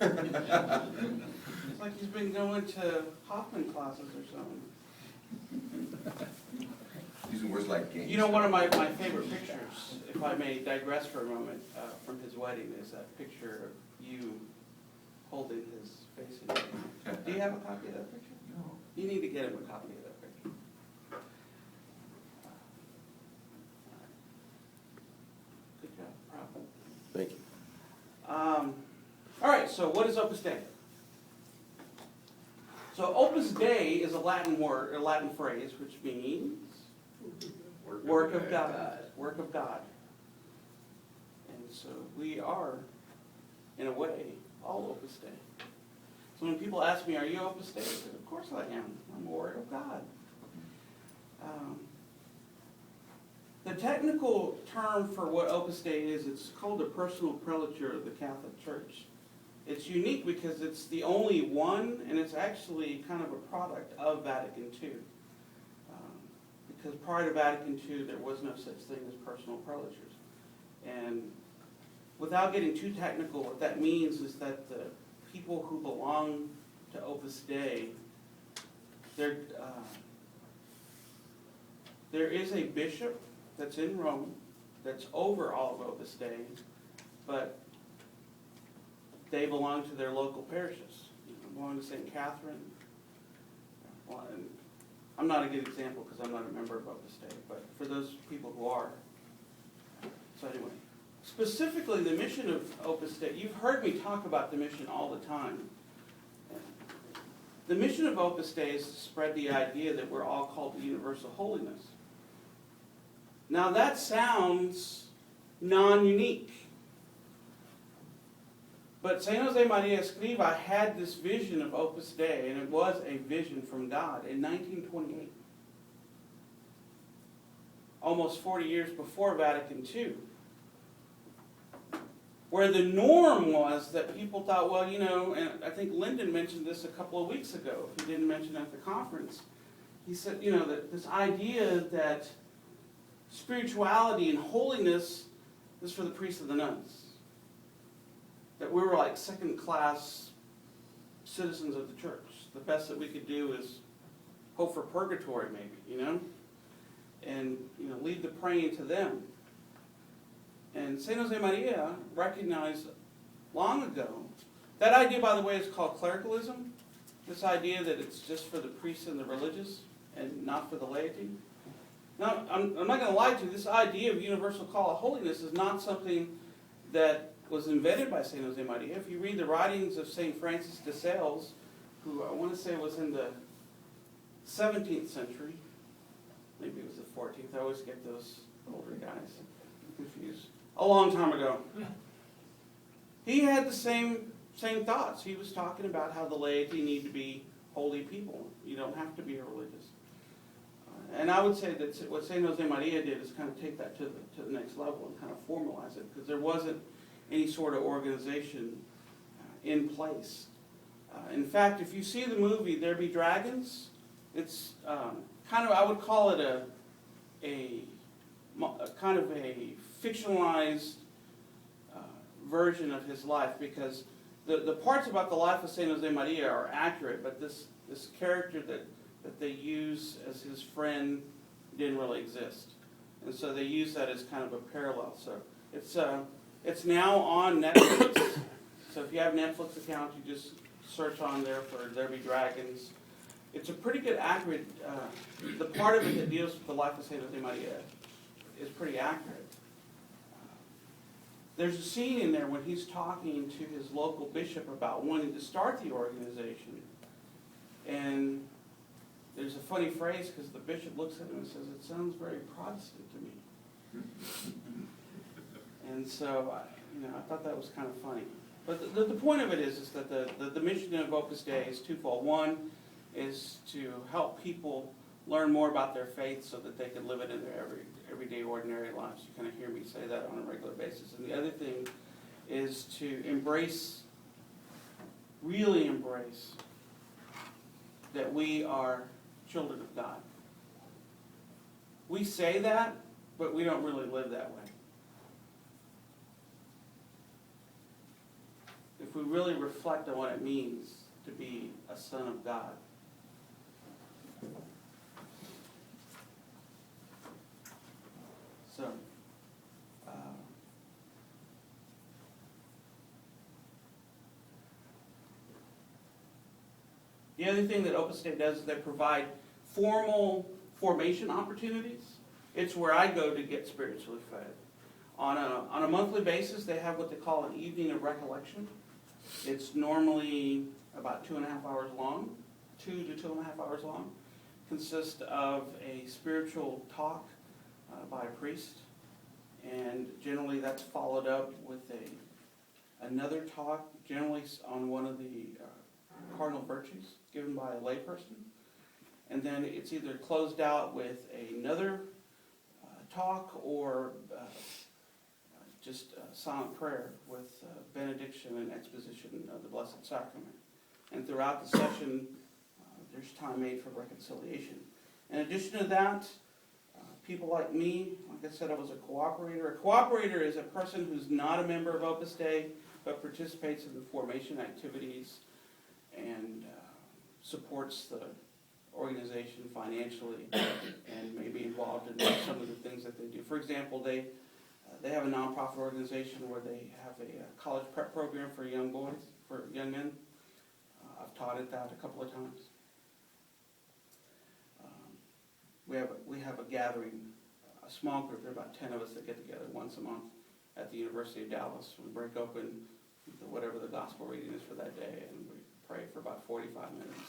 It's like he's been going to Hoffman classes or something. Using words like games. You know, one of my favorite pictures, if I may digress for a moment, from his wedding, is that picture of you holding his face in your hand. Do you have a copy of that picture? No. You need to get him a copy of that picture. Good job, proud. Thank you. All right, so what is Opus Dei? So Opus Dei is a Latin word, a Latin phrase, which means work of God. Work of God. And so we are, in a way, all Opus Dei. So when people ask me, are you Opus Dei? I said, of course I am. I'm a Word of God. The technical term for what Opus Dei is, it's called the personal prelature of the Catholic Church. It's unique because it's the only one, and it's actually kind of a product of Vatican II. Because prior to Vatican II, there was no such thing as personal prelatures. And without getting too technical, what that means is that the people who belong to Opus Dei, there is a bishop that's in Rome that's over all of Opus Dei, but they belong to their local parishes. You know, belong to St. Catherine. Well, and I'm not a good example because I'm not a member of Opus Dei, but for those people who are. So anyway, specifically the mission of Opus Dei, you've heard me talk about the mission all the time. The mission of Opus Dei is to spread the idea that we're all called to universal holiness. Now that sounds non-unique. But St. Josemaria Escriva had this vision of Opus Dei, and it was a vision from God in 1928. Almost 40 years before Vatican II. Where the norm was that people thought, well, you know, and I think Lyndon mentioned this a couple of weeks ago, if he didn't mention it at the conference. He said, you know, that this idea that spirituality and holiness is for the priests and the nuns. That we were like second-class citizens of the church. The best that we could do is hope for purgatory, maybe, you know? And, you know, leave the praying to them. And St. Josemaria recognized long ago, that idea, by the way, is called clericalism. This idea that it's just for the priests and the religious and not for the laity. Now, I'm not going to lie to you, this idea of universal call of holiness is not something that was invented by St. Josemaria. If you read the writings of St. Francis de Sales, who I want to say was in the 17th century, maybe it was the 14th, I always get those older guys confused, a long time ago. He had the same thoughts. He was talking about how the laity need to be holy people. You don't have to be a religious. And I would say that what St. Josemaria did is kind of take that to the next level and kind of formalize it, because there wasn't any sort of organization in place. In fact, if you see the movie There Be Dragons, it's kind of, I would call it a kind of a fictionalized version of his life, because the parts about the life of St. Josemaria are accurate, but this character that they use as his friend didn't really exist. And so they use that as kind of a parallel. So it's now on Netflix. So if you have a Netflix account, you just search on there for There Be Dragons. It's a pretty good accurate, the part of it that deals with the life of St. Josemaria is pretty accurate. There's a scene in there when he's talking to his local bishop about wanting to start the organization. And there's a funny phrase because the bishop looks at him and says, "It sounds very Protestant to me." And so, I thought that was kind of funny. But the point of it is that the mission of Opus Dei is twofold. One is to help people learn more about their faith so that they can live it in their everyday, ordinary lives. You kind of hear me say that on a regular basis. And the other thing is to really embrace that we are children of God. We say that, but we don't really live that way. if we really reflect on what it means to be a son of God. So, the other thing that Opus Dei does is they provide formal formation opportunities. It's where I go to get spiritually fed. On a monthly basis, they have what they call an evening of recollection. It's normally about 2.5 hours long, 2 to 2.5 hours long. Consists of a spiritual talk by a priest, and generally that's followed up with another talk, generally on one of the cardinal virtues given by a layperson. And then it's either closed out with another talk or just silent prayer with benediction and exposition of the Blessed Sacrament. And throughout the session, there's time made for reconciliation. In addition to that, people like me, like I said, I was a cooperator. A cooperator is a person who's not a member of Opus Dei, but participates in the formation activities and supports the organization financially and may be involved in some of the things that they do. For example, they have a nonprofit organization where they have a college prep program for young boys, for young men. I've taught at that a couple of times. We have a gathering, a small group. There are about 10 of us that get together once a month at the University of Dallas. We break open whatever the gospel reading is for that day, and we pray for about 45 minutes,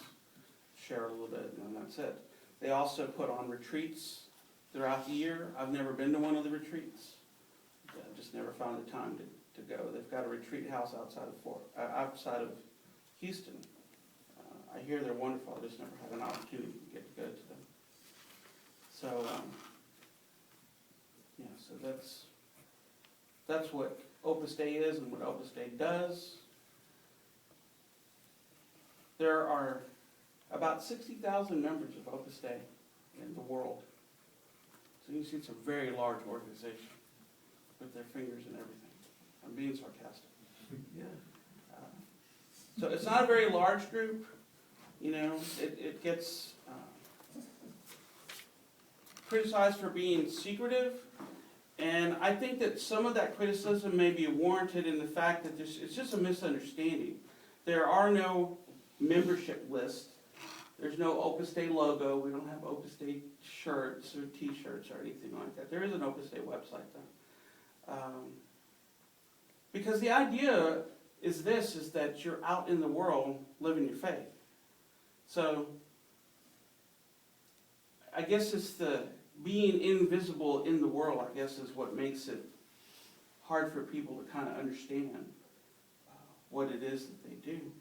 share a little bit, and then that's it. They also put on retreats throughout the year. I've never been to one of the retreats. I just never found the time to go. They've got a retreat house outside of Houston. I hear they're wonderful. I just never had an opportunity to get to go to them. So, so that's what Opus Dei is and what Opus Dei does. There are about 60,000 members of Opus Dei in the world. So you can see it's a very large organization with their fingers and everything. I'm being sarcastic. Yeah. So it's not a very large group. It gets criticized for being secretive, and I think that some of that criticism may be warranted in the fact that it's just a misunderstanding. There are no membership lists. There's no Opus Dei logo. We don't have Opus Dei shirts or T-shirts or anything like that. There is an Opus Dei website, though. Because the idea is that you're out in the world living your faith. So I guess it's the being invisible in the world, I guess, is what makes it hard for people to kind of understand what it is that they do.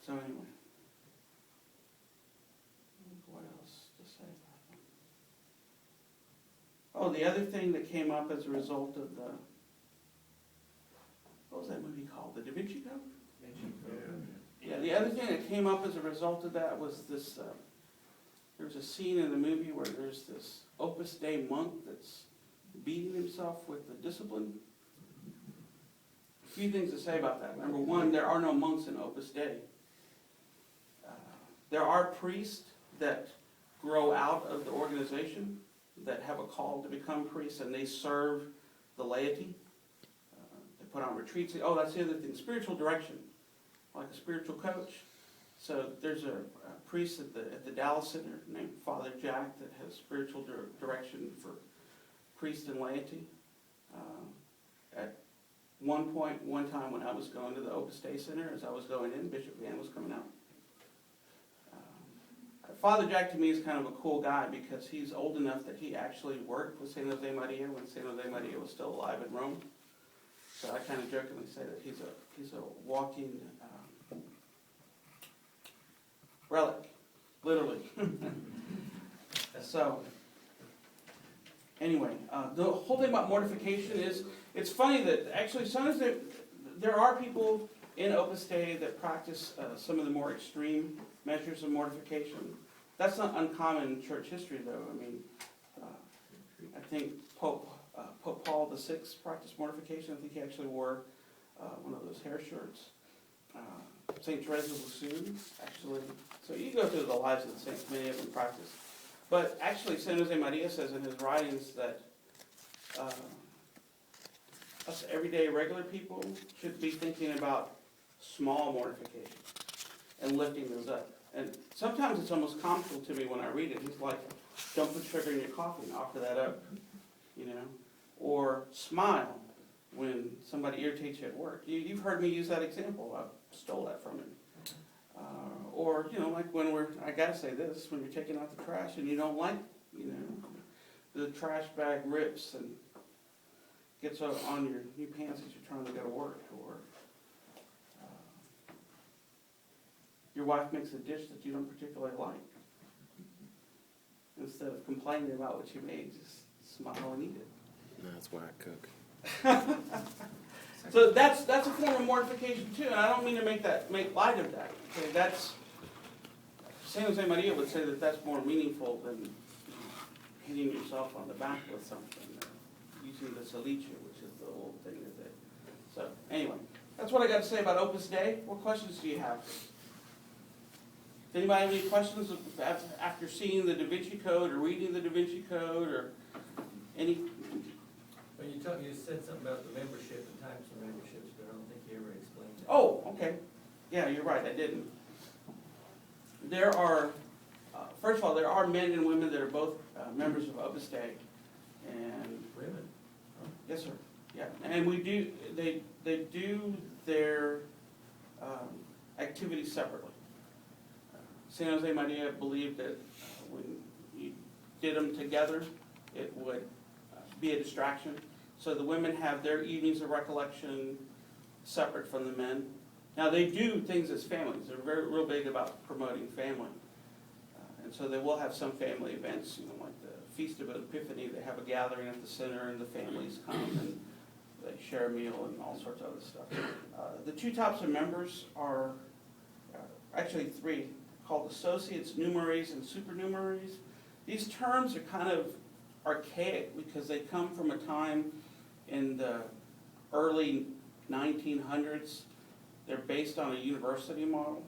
So anyway, what else to say about them? Oh, the other thing that came up as a result of what was that movie called? The Da Vinci Code? Yeah, the other thing that came up as a result of that was this, there's a scene in the movie where there's this Opus Dei monk that's beating himself with the discipline. A few things to say about that. Number one, there are no monks in Opus Dei. There are priests that grow out of the organization that have a call to become priests, and they serve the laity. They put on retreats. Oh, that's the other thing, spiritual direction, like a spiritual coach. So there's a priest at the Dallas Center named Father Jack that has spiritual direction for priests and laity. At one time when I was going to the Opus Dei Center, as I was going in, Bishop Van was coming out. Father Jack to me is kind of a cool guy because he's old enough that he actually worked with St. Josemaria when St. Josemaria was still alive in Rome. So I kind of jokingly say that he's a walking relic, literally. So anyway, the whole thing about mortification is, it's funny that actually sometimes there are people in Opus Dei that practice some of the more extreme measures of mortification. That's not uncommon in church history, though. I mean, I think Pope Pope Paul VI practiced mortification. I think he actually wore one of those hair shirts. St. Teresa of Lisieux, actually. So you go through the lives of the saints, many of them practice. But actually, St. Josemaria says in his writings that us everyday regular people should be thinking about small mortifications and lifting those up. And sometimes it's almost comical to me when I read it. He's like, don't put sugar in your coffee and offer that up, you know. Or smile when somebody irritates you at work. You've heard me use that example. I stole that from him. Or, you know, like when I gotta say this, when you're taking out the trash and you don't like, you know, the trash bag rips and gets on your new pants as you're trying to go to work. Or your wife makes a dish that you don't particularly like. Instead of complaining about what you made, just smile and eat it. That's why I cook. So that's a form of mortification too, and I don't mean to make light of that. Okay, that's St. Josemaria would say that that's more meaningful than hitting yourself on the back with something, using the secrecy, which is the old thing that they. So anyway, that's what I got to say about Opus Dei. What questions do you have? Does anybody have any questions after seeing the Da Vinci Code or reading the Da Vinci Code or any? Well, you said something about the membership and types of memberships, but I don't think you ever explained that. Oh, okay. Yeah, you're right, I didn't. There are, first of all, there are men and women that are both members of Opus Dei. And Women? Huh? yes, sir. Yeah, and they do their activities separately. St. Josemaria believed that when you did them together, it would be a distraction. So the women have their evenings of recollection separate from the men. Now they do things as families. They're real big about promoting family. And so they will have some family events, you know, like the Feast of Epiphany. They have a gathering at the center and the families come and they share a meal and all sorts of other stuff. The two types of members are actually three, called associates, numeraries, and supernumeraries. These terms are kind of archaic because they come from a time in the early 1900s. They're based on a university model,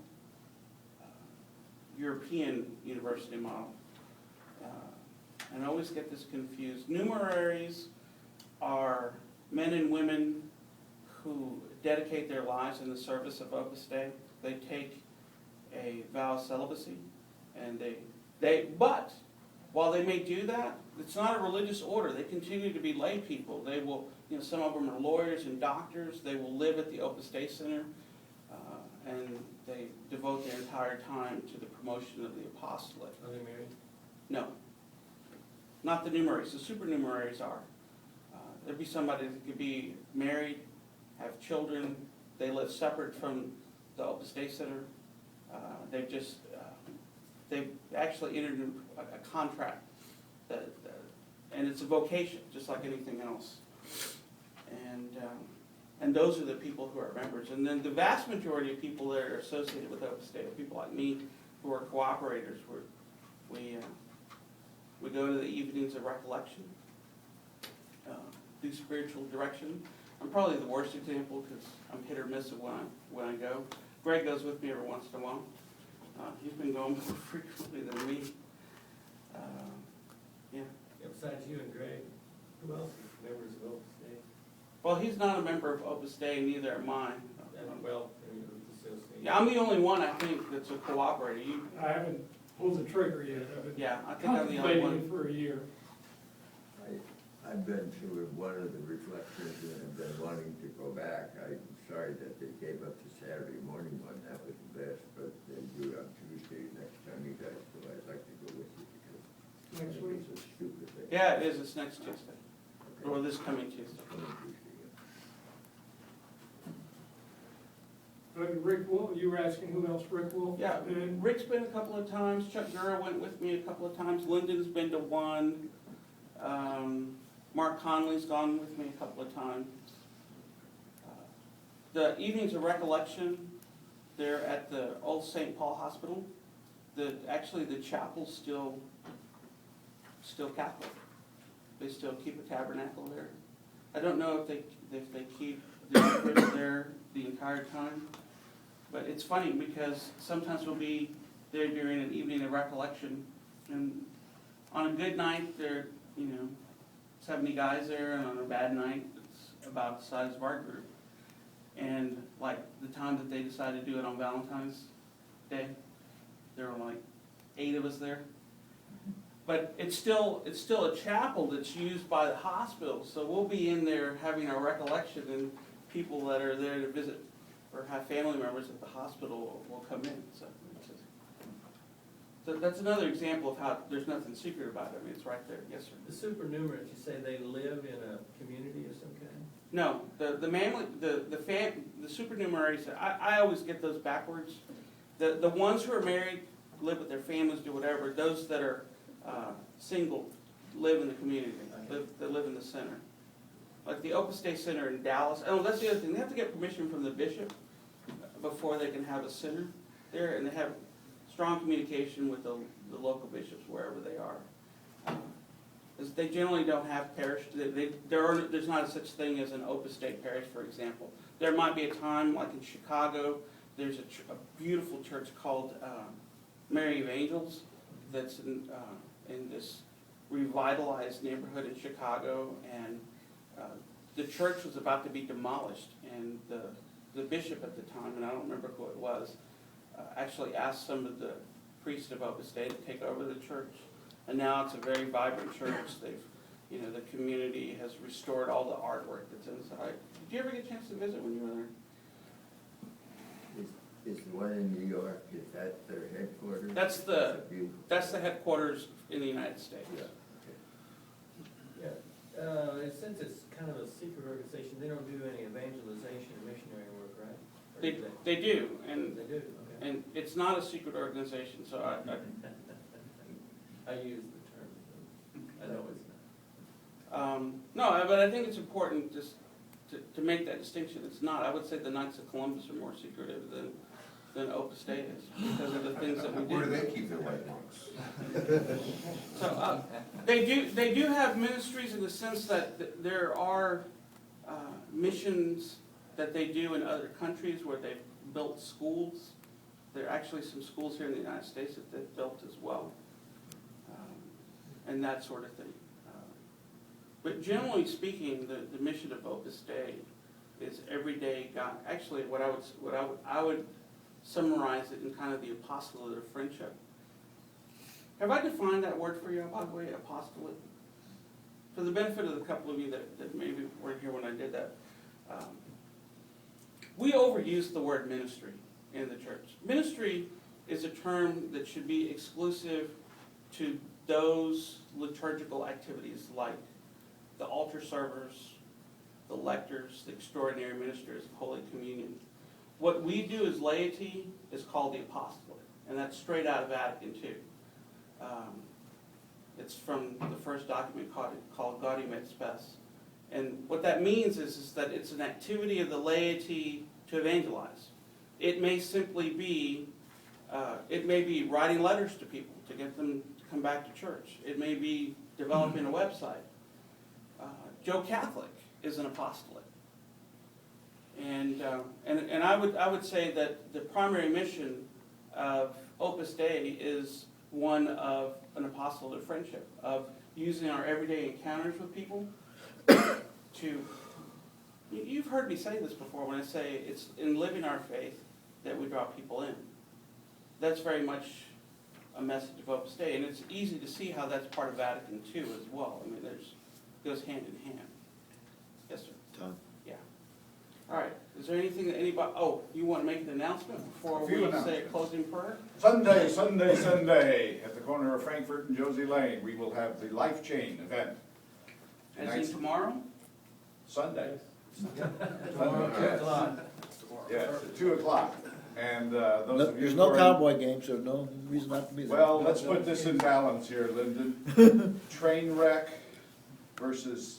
European university model. And I always get this confused. Numeraries are men and women who dedicate their lives in the service of Opus Dei. They take a vow of celibacy, and but while they may do that, it's not a religious order. They continue to be lay people. They will, you know, some of them are lawyers and doctors. They will live at the Opus Dei Center, and they devote their entire time to the promotion of the apostolate. Are they married? No, not the numeraries. The supernumeraries are. There'd be somebody that could be married, have children. They live separate from the Opus Dei Center. They've actually entered into a contract, and it's a vocation, just like anything else. And those are the people who are members. And then the vast majority of people that are associated with Opus Dei are people like me, who are cooperators. We go to the evenings of recollection, do spiritual direction. I'm probably the worst example because I'm hit or miss of when I go. Greg goes with me every once in a while. He's been going more frequently than me. Yeah. Besides you and Greg, who else is members of Opus Dei? Well, he's not a member of Opus Dei, neither am I. Well, association. Yeah, I'm the only one, I think, that's a cooperator. I haven't pulled the trigger yet. I've been Yeah, I think I'm the only contemplating one. it for a year. I've been through one of the reflections and have been wanting to go back. I'm sorry that they gave up the Saturday morning one. That was the best, but they do it on Tuesday next time you guys go. I'd like to go with you because Next week? it's a stupid thing. Yeah, it is. It's next Tuesday, or this coming Tuesday. Coming Tuesday, yeah. Rick Wolf, you were asking who else Rick Wolf? Yeah, And Rick's been a couple of times. Chuck Gura went with me a couple of times. Lyndon's been to one. Mark Conley's gone with me a couple of times. The evenings of recollection, they're at the old St. Paul Hospital. Actually, the chapel's still Catholic. They still keep a tabernacle there. I don't know if they keep the secret there the entire time, but it's funny because sometimes we'll be there during an evening of recollection, and on a good night, there are, 70 guys there, and on a bad night, it's about the size of our group. And like the time that they decided to do it on Valentine's Day, there were like 8 of us there. But it's still a chapel that's used by the hospital, so we'll be in there having our recollection, and people that are there to visit or have family members at the hospital will come in. So that's another example of how there's nothing secret about it. I mean, it's right there. Yes, sir. The supernumeraries, you say they live in a community of some kind? No, the supernumeraries. I always get those backwards. The ones who are married live with their families, do whatever. Those that are single live in the community. They live in the center. Like the Opus Dei Center in Dallas. Oh, that's the other thing. They have to get permission from the bishop before they can have a center there, and they have strong communication with the local bishops wherever they are. Because they generally don't have parish. There's not a such thing as an Opus Dei parish, for example. There might be a time, like in Chicago, there's a beautiful church called Mary of Angels that's in this revitalized neighborhood in Chicago, and the church was about to be demolished, and the bishop at the time, and I don't remember who it was, actually asked some of the priests of Opus Dei to take over the church, and now it's a very vibrant church. The community has restored all the artwork that's inside. Did you ever get a chance to visit when you were there? Is the one in New York, is that their headquarters? That's the headquarters in the United States. Yeah. Yeah, since it's kind of a secret organization, they don't do any evangelization or missionary work, right? Or do They do, and They do, okay. and it's not a secret organization, so I use the term, I know it's no, but I think it's important just to make that distinction. It's not. I would say the Knights of Columbus are more secretive than Opus Dei is because of the things that we do. Where do they keep their white monks? So they do have ministries in the sense that there are missions that they do in other countries where they've built schools. There are actually some schools here in the United States that they've built as well, and that sort of thing. But generally speaking, the mission of Opus Dei is everyday God. Actually, what I would summarize it in kind of the apostolate of friendship. Have I defined that word for you, by the way, apostolate? For the benefit of the couple of you that maybe weren't here when I did that, we overuse the word ministry in the church. Ministry is a term that should be exclusive to those liturgical activities like the altar servers, the lectors, the extraordinary ministers of Holy Communion. What we do as laity is called the apostolate, and that's straight out of Vatican II. It's from the first document called Gaudium et Spes. And what that means is that it's an activity of the laity to evangelize. It may simply be, writing letters to people to get them to come back to church. It may be developing a website. Joe Catholic is an apostolate. And I would say that the primary mission of Opus Dei is one of an apostolate of friendship, of using our everyday encounters with people to, you've heard me say this before when I say it's in living our faith that we draw people in. That's very much a message of Opus Dei, and it's easy to see how that's part of Vatican II as well. I mean, goes hand in hand. Yes, sir. Tom? Yeah. All right. Is there anything that anybody? Oh, you want to make an announcement before A few we say a announcements. closing prayer? Sunday, at the corner of Frankfurt and Josie Lane, we will have the Life Chain event. As Tonight's in tomorrow? Sunday. Tomorrow, 2 o'clock. Yes, at 2 o'clock. And those of you There's who no are- cowboy game, so no reason not to be there. Well, let's put this in balance here, Lyndon. Train wreck versus